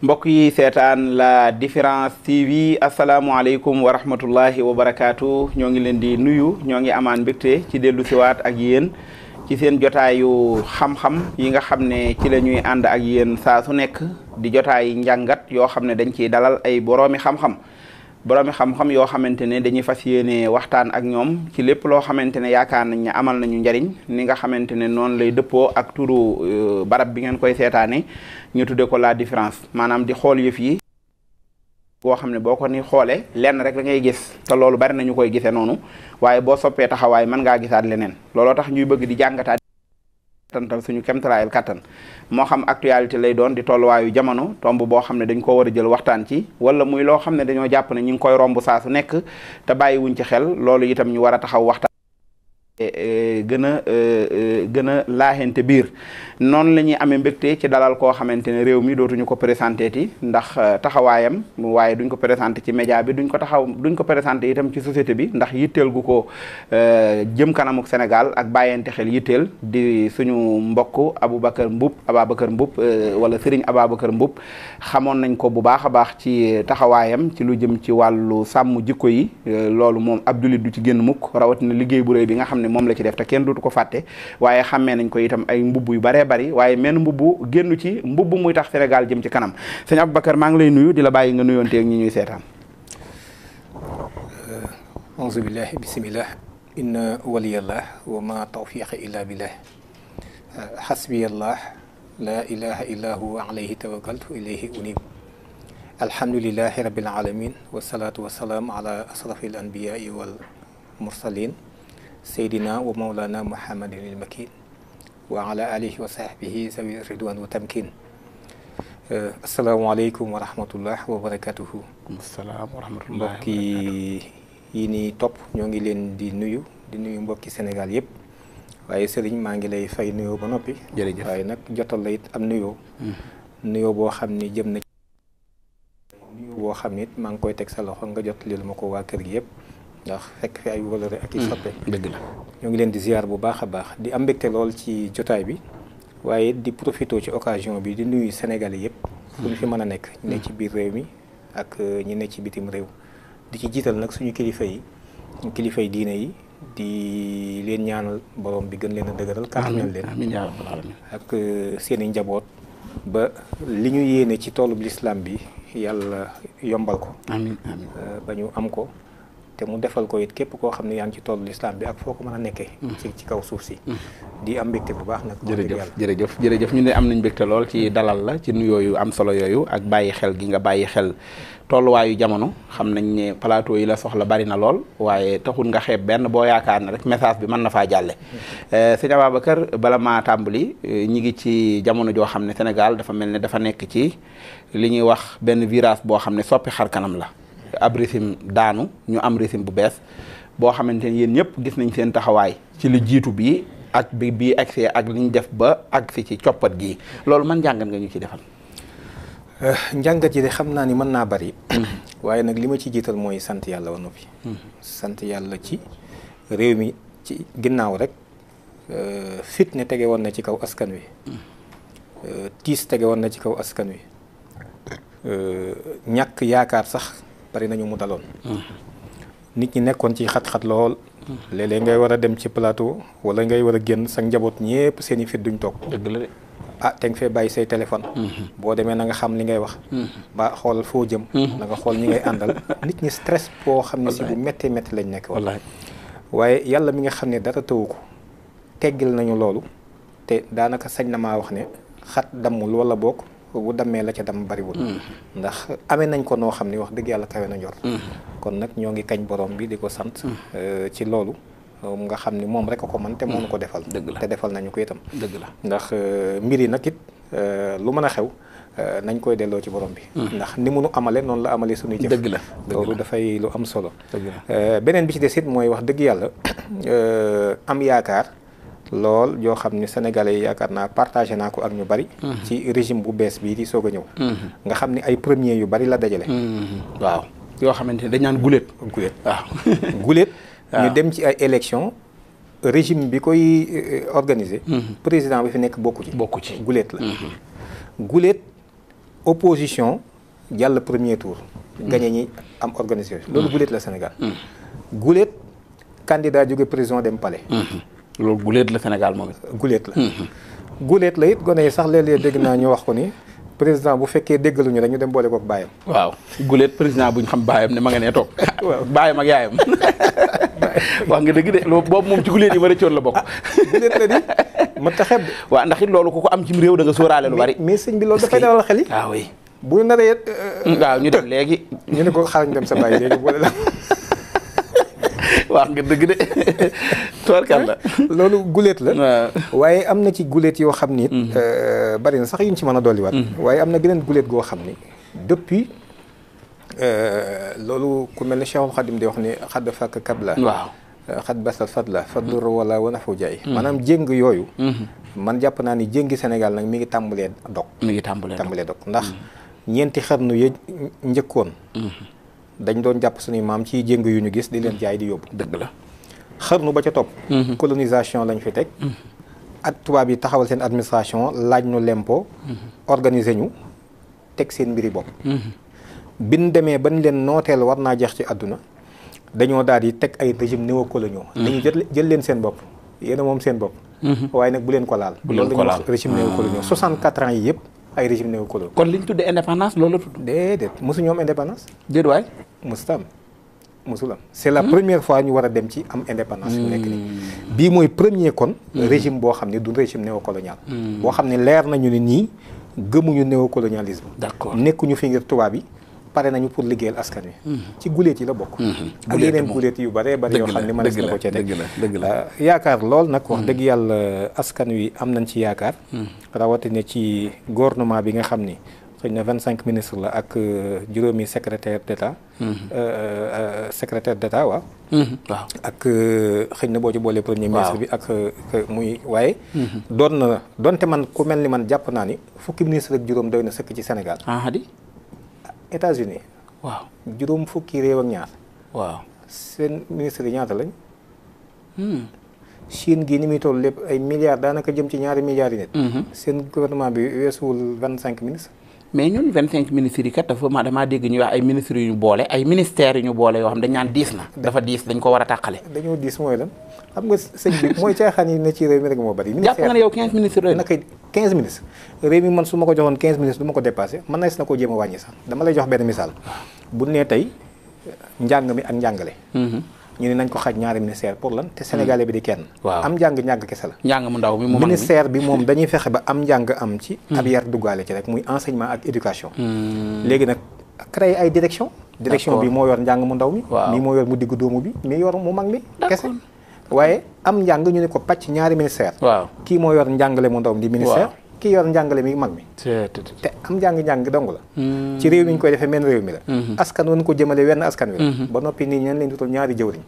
mbokk yi seetaan la Différence TV asalaamualeykum wa rahmatullahi wa barakaatu ñoo ngi leen di nuyu ñoo ngi amaan mbégte ci dellu siwaat ak yéen ci seen jotaayu xam-xam yi nga xam ne ci la ñuy ànd ak yéen saa su nekk di jotaay njàngat yoo xam ne dañ ciy dalal ay boroomi xam-xam yoo xamante ne dañuy fas yéene waxtaan ak ñoom ci lépp loo xamante ne yaakaar nañ ne amal nañu njariñ ni nga xamante ne noonu lay dëppoo ak turu barab bi ngeen koy seetaane ñu tudde ko la différence maanaam di xool yëf yi boo xam ne boo ko ni xoolee lenn rek la ngay gis te loolu bari nañu koy gisee noonu waaye boo soppee taxawaay mën ngaa gisaat leneen looloo tax ñuy bëgg di jàngataat tantal suñu kemtalaayal kattan moo xam actualité lay doon di tolluwaayu jamono tomb boo xam ne dañ ko war a jël waxtaan ci wala muy loo xam ne dañoo jàpp ne ñu ngi koy romb saa su nekk te bàyyiwuñ ci xel loolu itam ñu war a taxaw waxtaan gën a laaxente biir noonu la ñuy amee mbégte ci dalal koo xamante ne réew mi dootuñu ko présenté ti ndax taxawaayam waaye duñ ko présenté ci média bi duñ ko présenté itam ci société bi ndax yitteel gu ko jëm kanamuk Sénégal ak bàyyente xel yitteel di suñu mbokk Ababacar Mboup wala Serigne Ababacar Mboup xamoon nañ ko bu baax a baax ci taxawaayam ci lu jëm ci wàllu sàmm jikko yi loolu moom ab jullit du ci génn mukk rawatina liggéey bu rëy bi nga xam ne moom la ci def te kenn dootu ko fàtte waaye xammee nañ ko itam ay mbubb yu baree bari waaye menn mbubb génn ci mbubb muy tax Sénégal jëm ci kanam sëñ Ababacar maa ngi lay nuyu di la bàyyi nga nuyoonteeg ñi ñuy seetaan auzu billahi bismillah inna waliyallah wa ma tawfiqa illa billah hasbiyallah la ilaha illa huwa alayhi tawakkaltu ilayhi unib alhamdulillahi rabbil alamin wassalatu wassalamu ala asrafil anbiyai wal mursalin seydina wa mawlana muhammadin il makin wa ala alihi wa sahbihi zawi ridwan wa tamkin asalaamaaleykum wa rahmatullah wa barakatuhu asalaam wa rahmatullah mbokki yi ni topp ñoo ngi leen di nuyu mbokki Sénégal yëpp waaye sëriñ maa ngi lay fay nuyoo ba noppi jërëjëf waaye nag jotal la it am nuyoo boo xam ni jëm na nuyoo boo xam ni it maa ngi koy teg sa loxo nga jot lil ma ko waa kër gi yëpp ndax fekk fi ay wëlëre ak i soppe dëgg la ñoo ngi leen di ziar bu baax a baax di am mbégte lool ci jotaay bi waaye di profité ci occasion bi di nuyu Sénégalais yëpp fu ñu fi mën a nekk ñu ne ci biir réew mi ak ñi ne ci bitim réew di ci jiital nag suñu kilifa yi diine yi di leen ñaanal borom bi gën leen a dëgëral kàttanal leen amiin yaa rabbal aalamiin ak seen i njaboot ba li ñu yéene ci toolub lislaam bi yàlla yombal ko amiin amiin ba ñu am ko te mu defal ko it képp koo xam ne yaa ngi ci toolu lislaam bi ak foo ko mën a nekkee ci kaw suuf si di am mbégte bu baax nag jërëjëf ñu ne am nañ mbégte lool ci dalal la ci nuyoo yu am solo yooyu ak bàyyi xel gi nga bàyyi xel tolluwaayu jamono xam nañ ne plateau yi la soxla bari na lool waaye taxul nga xeeb benn boo yaakaar ne rek message bi mën na faa jàlle sëñ Ababacar bala maa tàmbali ñi ngi ci jamono joo xam ne Sénégal dafa mel ne dafa nekk ci li ñuy wax benn virage boo xam ne soppi xar kanam la ab régime daanu ñu am régime bu bees boo xamante ne yéen ñëpp gis nañ seen taxawaay ci li jiitu bii ak bii accès ak li ñu def ba agsi ci coppat gii loolu man njàngat nga ñu ci defal njàngat yi de xam naa ni mën naa bari waaye nag li ma ci jiital mooy sant yàlla ba noppi sant yàlla ci réew mi ci ginnaaw rek fitne tege woon na ci kaw askan wi tiis tege woon na ci kaw askan wi ñàkk yaakaar sax bari nañu mu daloon nit ñi nekkoon ci xat-xat lool léeg-léeg ngay war a dem ci plateau wala ngay war a génn sa njaboot ñépp seen i fit duñ toog dëgg la de te nga fee bàyyi say téléphone boo demee na nga xam li ngay wax ba xoolal foo jëm na nga xool ñi ngay àndal nit ñi stress boo xam ne si bu métti métti lañ nekk wallaahi waaye yàlla mi nga xam ne dara tëwu ko teggil nañu loolu te daanaka sañ na maa wax ne xat dammul wala bokk bu dammee la ca dam bariwul ndax amee nañ ko noo xam ni wax dëgg yàlla kawe na njort kon nag ñoo ngi kañ borom bi di ko sant ci loolu nga xam ni moom rek a ko mën te moo nu ko defal te defal nañu ko itam dëgg la ndax mbir yi nag it lu mën a xew nañ koy delloo ci borom bi ndax ni munu amale noonu la amale suñuy jëf dëgg la loolu dafay lu am solo beneen bi ci des it mooy wax dëgg yàlla am yaakaar lool yoo xam ni sénégalais yi yaakaar naa partagé naa ko ak ñu bari ci régime bu bees bii di soog a ñëw nga xam ni ay premier yu bari la dajale waaw yoo xamante ne dañ naan guléet waaw guléet ñu dem ci ay élection régime bi koy organiser président bi fi nekk bokku ci bokku ci guléet la guléet opposition jàll premier tour. gagné ñi am organisation. loolu guléet la Sénégal. guléet candidat jóge prison dem palais. loolu guléet la Sénégal moom it. guléet la. guléet la it gone yi sax léeg-léeg dégg naa ñu wax ko ni président bu fekkee déggaluñu rek ñu dem boole koog baayam. waaw guléet président bu ñu xam baayam ne ma nga nee toog. waaw baayam ak yaayam. wax nga dëgg de loolu boobu moom ci guléet yi ma rëccoon la bokk. guléet la di ma taxeb de. waaw ndax it loolu ku ko am cim réew da nga sóoraale lu bari. mais sëñ bi loolu dafay dalal xel yi. waaw oui. bu naree. waaw ñu dem léegi. ñu ne ko xaaral ñu dem sa baay léegi boole la. wax nga dëgg de tubarkalla loolu guléet la. waaye am na ci guléet yoo xam ni. bari na sax yuñ ci mën a dolliwaat. waaye am na geneen guléet goo xam ni depuis loolu ku mel ne Cheikhul Khadim di wax ni xadd fàkk kabla. waaw xad basal fadla faddur wala wana foo jaay. maanaam jéng yooyu. man jàpp naa ni jéngi Sénégal nag mi ngi tàmbalee dog. mi ngi tàmbalee dog ndax ñeenti xarnu yi njëkkoon. dañ doon jàpp suñuy maam ci jéng yu ñu gis di leen jaay di yóbbu. dëgg la xarnu ba ca topp. colonisation lañ fi teg. ak tubaab yi taxawal seen administration laaj ñu lempo. organiser ñu teg seen mbiri bopp. biñ demee bañ leen nooteel war naa jeex ci àdduna dañoo daal di teg ay régime néocoloniaux. dañuy jël leen seen bopp yéen a moom seen bopp. waaye nag bu leen ko laal. bu leen ko laal régime néocoloniaux 64 ans yi yëpp ay régime néocoloniaux. kon liñ tuddee indépendance loolu la tudd. déedéet mosu ñoom indépendance. déedéet waay. mosul am c'est la première fois ñu war a dem ci am indépendance. yu nekk nii bii mooy premier kon. régime boo xam ne du régime néocolonial. boo xam ne leer nañu ne nii gëmuñu néocolonialisme. d'accord nekkuñu fi ngir tubaab yi. pare nañu pour liggéeyal askan wi. ci guléet yi la bokk. ak yeneen guléet yu bare bari yoo xam ne mënees na ko cee teg. dëgg la yaakaar lool nag wax dëgg yàlla askan wi am nañ ci yaakaar. rawatina ci gouvernement bi nga xam ni xëy na 25 ministres la ak juróomi secrétaire d'état. secrétaire d'état waaw. waaw ak xëy na boo ci boolee premier ministre bi ak muy waaye. donte man ku mel ni man jàpp naa ni fukki ministre ak juróom doy na sëkk ci Sénégal. États-Unis waaw juróom fukki réew ak ñaar. waaw seen ministre yi ñaata lañ. Chine gi ni muy toll lépp ay milliards daanaka jëm ci ñaari milliards yi nit. seen gouvernement bi weesuwul 25 ministres. mais ñun 25 ministres yi kat damaa dégg ñu wax ay ministres yu ñu boole ay ministères yu ñu boole yoo xam dañ naan diis na. dafa diis dañ ko war a tàqale. dañoo diis mooy lan xam nga sëñ bi mooy caaxaan yi ne ci réew mi rek moo bari. jàpp nga ne yow 15 ministres réew mi naka 15 ministres réew mi man su ma ko joxoon 15 ministres du ma ko dépassé mën na ko jéem a wàññi sax dama lay jox benn misaal. bu nee tey njàng mi ak njàngale. ñu ne nañ ko xaaj ñaari ministère pour lan te sénégalais bi di kenn. waaw am njàng kese la. njàng mu ndaw mi mu ministère bi moom dañuy fexe ba am njàng am ci. ab yar duggaale ci rek muy enseignement ak éducation. léegi nag créer ay direction bi moo yor njàng mu ndaw mi. mii moo yor mu diggu dóomu bi mii yor mu mag mi. kese waaye am njàng ñu ne ko pàcc ñaari ministère. waaw kii moo yor njàngale mu ndaw mi di ministère. kii yor njàngale mi mag mi. te am njàng dong la. ci réew mi ñu koy defee menn réew mi la. askan wan ko jëmale wenn askan wi la. ba noppi nii ñeen leen dutal ñaari jëwriñ.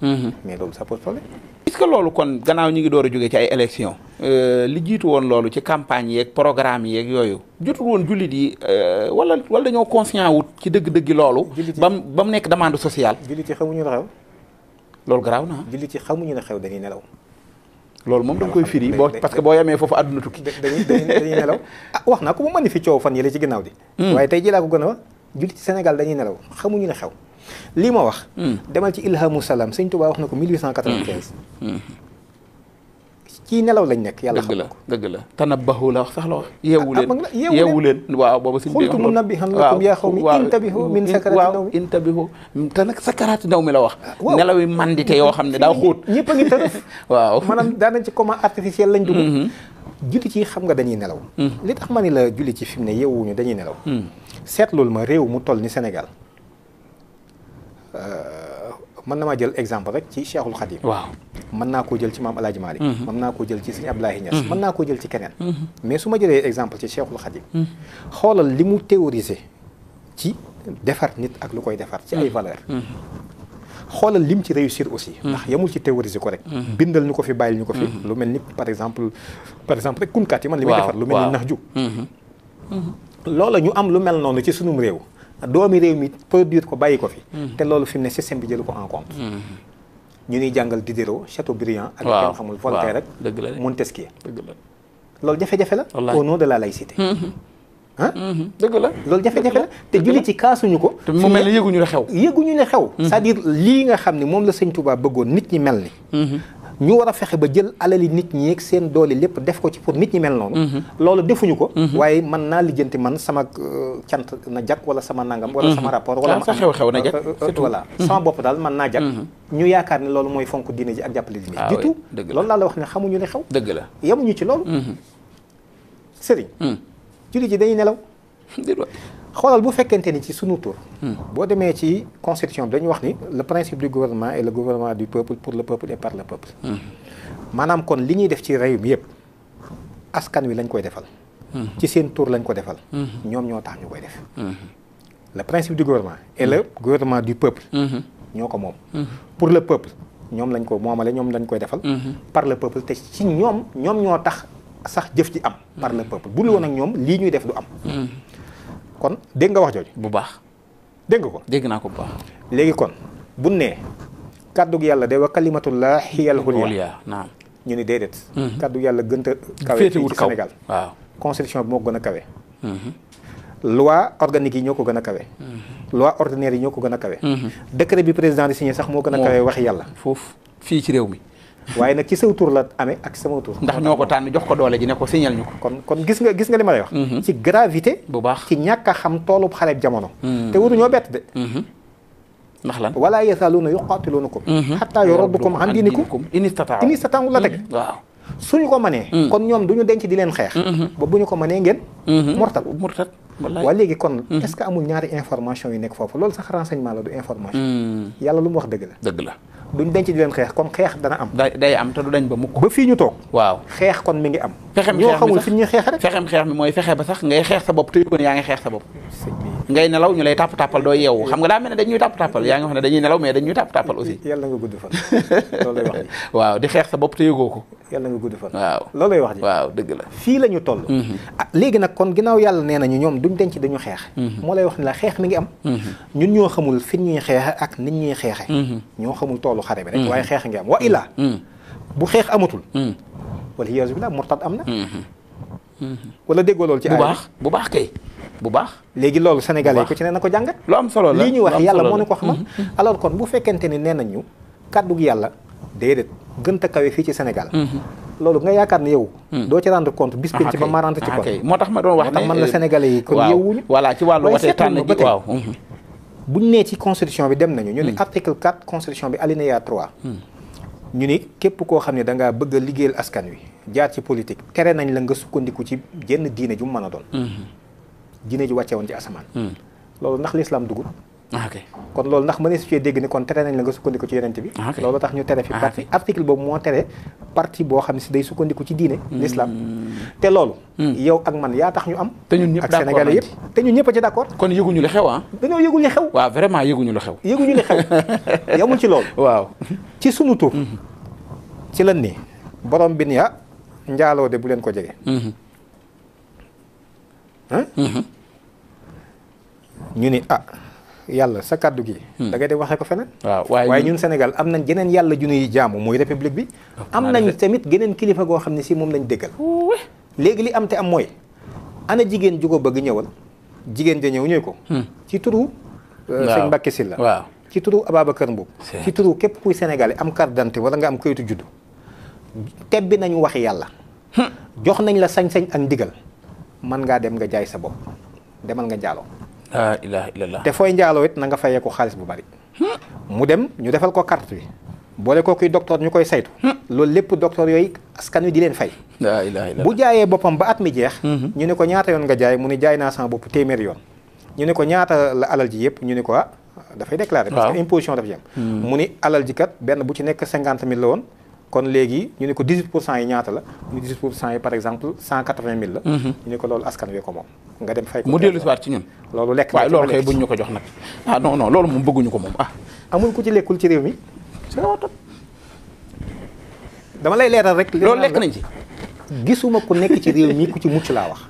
mais loolu ça pose problème. est-ce que loolu kon gannaaw ñu ngi door a jógee ci ay élections li jiitu woon loolu ci campagne yeeg programme yeeg yooyu jotul woon jullit yi wala dañoo conscient wut ci dëgg-dëgg loolu. ba mu nekk demande sociale. jullit yi xamuñu ne xew. loolu garaaw na. jullit yi xamuñu ne xew dañuy nelaw. loolu moom da nga koy firi parce que boo yemee foofu àdduna tukki. dañuy nelaw wax naa ko mu mën fi coow fan yële ci ginnaaw di. waaye tey jii laa ko gën a wax jullit ci Sénégal dañuy nelaw xamuñu ne xew. lii ma wax. demal ci Ilhamu Salaam Sëñ Tuubaa wax na ko 1895. ci nelaw lañ nekk yàlla xam ko dëgg la tanabbahu la wax sax la wax. yeewu leen waaw boobu suñu. xultu munabbihan lakum yaa xawmi intabihu min sakaraati naw mi intabihu te nag sakaraati naw mi la wax. nelaw yi mandite yoo xam ne daa xóot. ñëpp a ngi tërëf. waaw maanaam daanañ ci comment artificiel lañ dugg. jullit yi xam nga dañuy nelaw. li tax ma ni la jullit yi fi mu ne yeewuñu dañuy nelaw. seetlul ma réew mu toll ni Sénégal mën na maa jël exemple rek ci Cheikhul Khadim. waaw mën naa koo jël ci maam El Hadj Malick. mën naa koo jël ci Sëñ Abdoulaye Niass. mën naa koo jël ci keneen. mais su ma jëlee exemple ci Cheikhul Khadim. xoolal li mu théorisé ci defar nit ak lu koy defar ci ay valeurs. xoolal lim ci réussir aussi. ndax yemul ci théoriser ko rek. bindal ñu ko fi bàyyil ñu ko fi. lu mel ni par exemple rek kunkat yi man li muy defar. lu mel ni nax ju. loola ñu am lu mel noonu ci sunum réew. doomi réew mi produire ko bàyyi ko fi. te loolu fi mu ne système bi jëlu ko en compte. ñu ñuy jàngal Diderot Chateaubriand. ak kenn xamul Voltaire rek Montesquieu. loolu jafe-jafe la. au nom de la laïcité. ah dëgg la loolu jafe-jafe la te jullit ci kaasuñu ko te mu mel ne yëguñu la xew c'est-à-dire lii nga xam ne moom la sëñ Touba bëggoon nit ñi mel ni ñu war a fexe ba jël alali nit ñi ak seen doole lépp def ko ci pour nit ñi mel noonu loolu defuñu ko waaye man naa lijjanti man sama cant na jak wala sama nangam wala sama rapport wala sa xew-xew na jak voilà sama bopp daal man naa jak ñu yaakaar ne loolu mooy fonk diine ji ak jàppale diine ji du tout loolu laa la wax ne xamuñu ne xew dëgg la yemuñu ci loolu sëriñ jullit ji dañuy nelaw xoolal bu fekkente ni ci sunu tur boo demee ci constitution bi dañu wax ni le principe du gouvernement est le gouvernement du peuple pour le peuple et par le peuple maanaam kon li ñuy def ci réew mi yëpp askan wi lañ koy defal ci seen tur lañ ko defal ñoom ñoo tax ñu koy def le principe du gouvernement est le gouvernement du peuple ñoo ko moom pour le peuple ñoom lañ ko moomale ñoom lañ koy defal par le peuple te ci ñoom ñoo tax sax jëf ci am par le peuple bu lu woon ak ñoom lii ñuy def du am kon dégg nga wax jooju bu baax dégg nga ko dégg naa ko bu baax léegi kon bu nee kàddug yàlla de wa kalimatullah hiyal ulya naam ñu ni déedéet kàddug yàlla gënta kawe fii ci Sénégal waaw constitution bi moo ko gën a kawe loi organique yi ñoo ko gën a kawe loi ordinaire yi ñoo ko gën a kawe décret bi président di signé sax moo gën a kawe waxi yàlla foofu fii ci réew mi waaye nag ci saw tur la amee ak sama tur ndax ñoo ko tànn jox ko doole ji ne ko signal ñu ko kon gis nga li ma lay wax ci gravité bu baax ci ñàkk a xam toolub xale jamono te waruñoo bett de ndax lan wala yazaaluuna yuqaatiluunakum hattaa yuruddukum an diinikum in istata'u la teg waaw suñu ko mënee kon ñoom duñu denc di leen xeex ba bu ñu ko mënee ngeen murtad waa léegi kon est-ce que amul ñaari information yu nekk foofu loolu sax renseignement la du information yàlla lu mu wax dëgg la duñ denc di leen xeex kon xeex dana am day am te du dañ ba mukk ba fii ñu toog waaw xeex kon mi ngi am ñoo xamul fi ñuy xeex rek fexem xeex mi mooy fexe ba sax ngay xeex sa bopp te yëgoon yaa ngi xeex sa bopp ngay nelaw ñu lay tàpp-tàppal doo yeewu xam nga daa mel ne dañuy tàpp-tàppal yaa nga xam ne dañuy nelaw mais dañuy tàpp-tàppal aussi yàlla nga gudd fan loolu lay wax ji waaw di xeex sa bopp te yëgoo ko yàlla nga gudd fan waaw loolu lay wax ji waaw dëgg la fii la ñu toll léegi nag kon ginnaaw yàlla nee nañu ñoom duñ denc dañu xeex moo lay wax ne la xeex mi ngi am ñun ñoo xamul fi ñuy xeexe ak nit ñuy xeexe ñoo xamul toolu xare bi rek waaye xeex ngi am wa illaa bu xeex amatul wala iyaazu billaah murtad am na wala déggoo loolu ci bu baax kay bu baax léegi loolu sénégalais yi ku ci ne na ko jàngat lu am solo la lii ñuy wax yàlla moo ne ko xamal alors kon bu fekkente ni nee nañu kàddug yàlla déedéet gën a kawe fii ci Sénégal loolu nga yaakaar ne yow doo ci rendre compte bis penc ba ma rendre ci compte moo tax ma doon wax ne man la sénégalais yi kon yowuñu voilà ci wàllu watee tànn gi waaw buñ nee ci constitution bi dem nañu ñu ne article 4 constitution bi alinéa 3 ñu ni képp koo xam ne da ngaa bëgg a liggéeyal askan wi jaar ci politique tere nañ la nga sukkandiku ci jenn diine ju mu mën a doon diine ju wàcce woon ci asamaan loolu ndax l'islam dugul kon loolu ndax mënees cee dégg ni kon tere nañ la nga sukkandiku ci yonent bi loolu tax ñu tere fi parti article boobu moo tere parti boo xam ne si day sukkandiku ci diine l'islam te loolu yow ak man yaa tax ñu am te ñun ñëpp ak sénégalais yëpp te ñun ñëpp a ci d'accord kon yëguñu li xew dañoo yëgul li xew waaw vraiment yëguñu li xew yamul ci loolu waaw ci sunu tur ci lan nii borom bi ni njaaloo de bu leen ko jege ñu ni yàlla sa kàddu gi da ngay dem waxee ko feneen waaye ñun Sénégal am nañ geneen yàlla ju ñuy jaamu mooy république bi am nañ tamit geneen kilifa goo xam ne si moom lañ déggal léegi li am te am mooy ana jigéen ju ko bëgg ñëwal jigéen ja ñëw ñëw ko ci turu sëñ Mbacke Sylla waaw ci turu Ababacar Mbow ci turu képp kuy sénégalais am carte d'identité wala nga am kayitu juddu tebbi nañu waxi yàlla jox nañ la sañ-sañ ak ndigal mën ngaa dem nga jaay sa bopp demal nga njaaloo la ilaha illallah te fooy njaaloo it na nga fayee ko xaalis bu bari mu dem ñu defal ko carte bi boole ko kuy docteur ñu koy saytu loolu lépp docteur yooyu askan wi di leen fay la ilaha illallah bu jaayee boppam ba at mi jeex ñu ne ko ñaata yoon nga jaay mu ne jaay naa sama bopp téeméeri yoon ñu ne ko ñaata la alal ji yëpp ñu ne ko dafay déclarer parce que imposition dafa jëm mu ni alal ji kat benn bu ci nekk 50 000 la woon kon léegi ñu ne ko 18% yi ñaata la ñu 18% yi par exemple 180 000 la ñu ne ko loolu askan wi ko moom nga dem fay ko mu dellu si waat ci ñun loolu lekk waaye loolu kay buñ ñu ko jox nag non loolu moom bëgguñu ko moom amul ku ci lekkul ci réew mi dama lay leeral rek loolu lekk nañ ci gisuma ku nekk ci réew mi ku ci mucc laa wax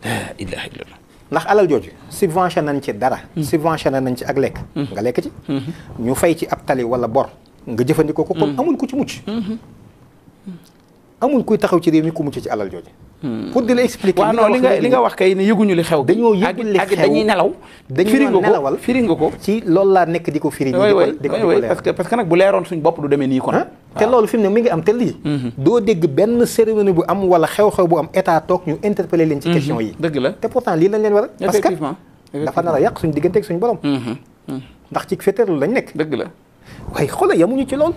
la ilaha illallah ndax alal jooju subvention nañ ci dara subvention nañ ci ak lekk nga lekk ci ñu fay ci ab tali wala bor nga jëfandikoo ko kon amul ku ci mucc amul kuy taxaw ci réew mi ku mucc ci alal jooju pour di la expliquer. waaw non li nga wax kay ne yëguñu li xew. dañoo yëgul li xew dañuy nelaw. dañoo nelawal firi nga ko ci loolu laa nekk di ko firi. di ko leer parce que nag bu leeroon suñ bopp du demee nii kon. te loolu fi mu ne mi ngi am te lii. doo dégg benn cérémonie bu am wala xew-xew bu am état toog ñu interpeller leen ci question yi. dëgg la te pourtant lii lañ leen war a. parce que dafa nar a yàq suñ diggante ak suñ borom. ndax ci féeteerlu lañ nekk. dëgg la waaye xoolal yamuñu ci loolu.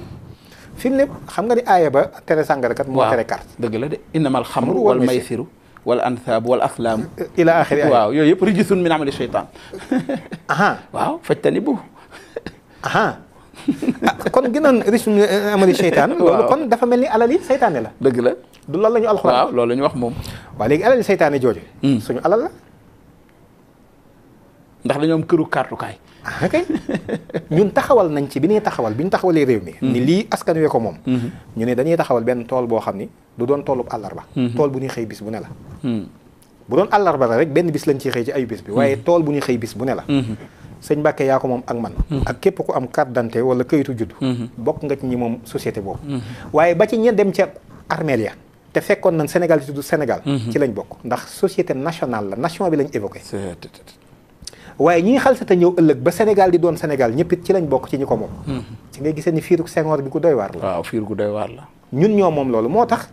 fi mu ne xam nga ni aaya ba tere sàngara kat moo tere carte. dëgg la de innamal xamru wal maysiru wal ansaabu wal aslaamu ila axiri aaya. waaw yooyu yëpp rijisun min amali shaytaan. waaw fajtanibu. kon gënoon rijisun min amali shaytaan. loolu kon dafa mel ni alali saytaane la. dëgg la du loolu la ñu alxuraan. waaw loolu la ñu wax moom. waaw léegi alali saytaane jooju. suñu alal la. ndax dañoo am këru kartukaay. kay ñun taxawal nañ ci bi ñuy taxawal bi ñu taxawalee réew mi. ni lii askan wee ko moom. ñu ne dañuy taxawal benn tool boo xam ni du doon toolub àllarba. tool bu ñuy xëy bis bu ne la. bu doon àllarba la rek benn bis lañ ciy xëy ci ayu bis bi. waaye tool bu ñuy xëy bis bu ne la. sëñ Mbàkke yaa ko moom ak man. ak képp ku am carte d'identité wala këyitu juddu. bokk nga ci ñi moom société boobu. waaye ba ci ña dem ca armeel ya te fekkoon nañ Sénégal ci tudd Sénégal. ci lañ bokk ndax société nationale la nation bi lañ évoqué. waaye ñi xalsate ñëw ëllëg ba Sénégal di doon Sénégal ñëpp it ci lañ bokk ci ñi ko moom. ci ngay gisee ni fiiruk Senghor bi ku doy waar la. waaw fiir gu doy waar la. ñun ñoo moom loolu moo tax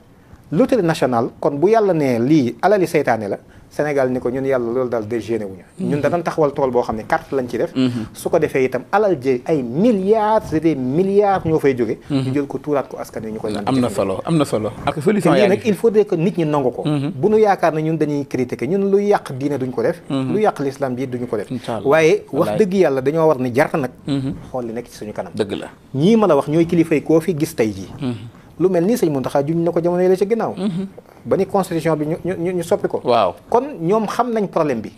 loterie nationale kon bu yàlla nee lii alali seytaane la Sénégal ni ko ñun yàlla loolu daal dégéné wuñu ñun danañ taxawal tool boo xam ne carte lañ ci def. su ko defee itam alal ji ay milliards et des milliards ñoo fay jóge. ñu jël ko tuuraat ko askan wi ñu koy. am na solo am na solo. ak solution yaa ngi nag il faudrait que nit ñi nangu ko. bu nu yaakaar ne ñun dañuy critiquer ñun lu yàq diine duñ ko def. lu yàq l'islam bi duñu ko def. waaye wax dëgg yàlla dañoo war ni jar nag. xool li nekk ci suñu kanam. dëgg la ñii ma la wax ñooy kilifa yi koo fi gis tey jii. lu mel nii sëñ Mountakha juñ na ko jamono yi la ca ginnaaw. ba ni constitution bi ñu soppi ko. waaw kon ñoom xam nañ problème bi.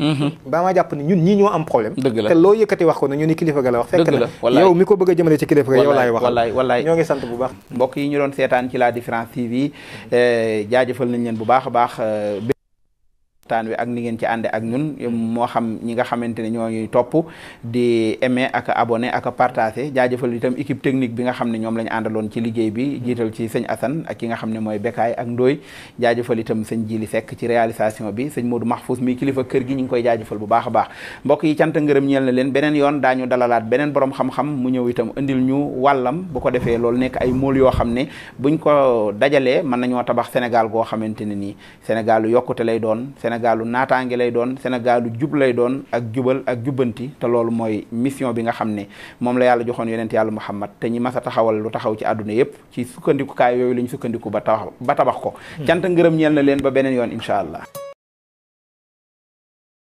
ba ma jàpp ni ñun ñii ñoo am problème. dëgg la te loo yëkkati wax ko ne ñu ni kilifa ga la wax. fekk na yow mi ko bëgg a jëmale ci kilifa ga yow laay wax. wallaay ñoo ngi sant bu baax. mbokk yi ñu doon seetaan ci La Différence TV jaajëfal nañ leen bu baax a baax. taan wi ak ni ngeen ci ànde ak ñun moo xam ñi nga xamante ne ñooñuy topp di aimer ak abonné ak partager jaajëfal itam équipe technique bi nga xam ne ñoom la ñu àndaloon ci liggéey bi jiital ci sëñ Assane ak ki nga xam ne mooy Bekaay ak Ndooy jaajëfal itam sëñ Jili Seck ci réalisation bi sëñ Modou Mahfous mi kilifa kër gi ñu ngi koy jaajëfal bu baax a baax mbokk yi cant ngërëm ñeel na leen beneen yoon daañu dalalaat beneen borom xam-xam mu ñëw itam indil ñu wàllam bu ko defee loolu nekk ay mool yoo xam ne buñ ko dajalee mën nañoo tabax Sénégal goo xamante ne nii Sénégalu yokkute lay doon Sénégalu naataange lay doon Sénégalu jub lay doon ak jubal ak jubbanti te loolu mooy mission bi nga xam ne moom la yàlla joxoon yonent yàlla Muhammad te ñi mas a taxawal lu taxaw ci àdduna yépp ci sukkandikukaay yooyu la ñu sukkandiku ba tabax ko cant ngërëm ñeel na leen ba beneen yoon incha allah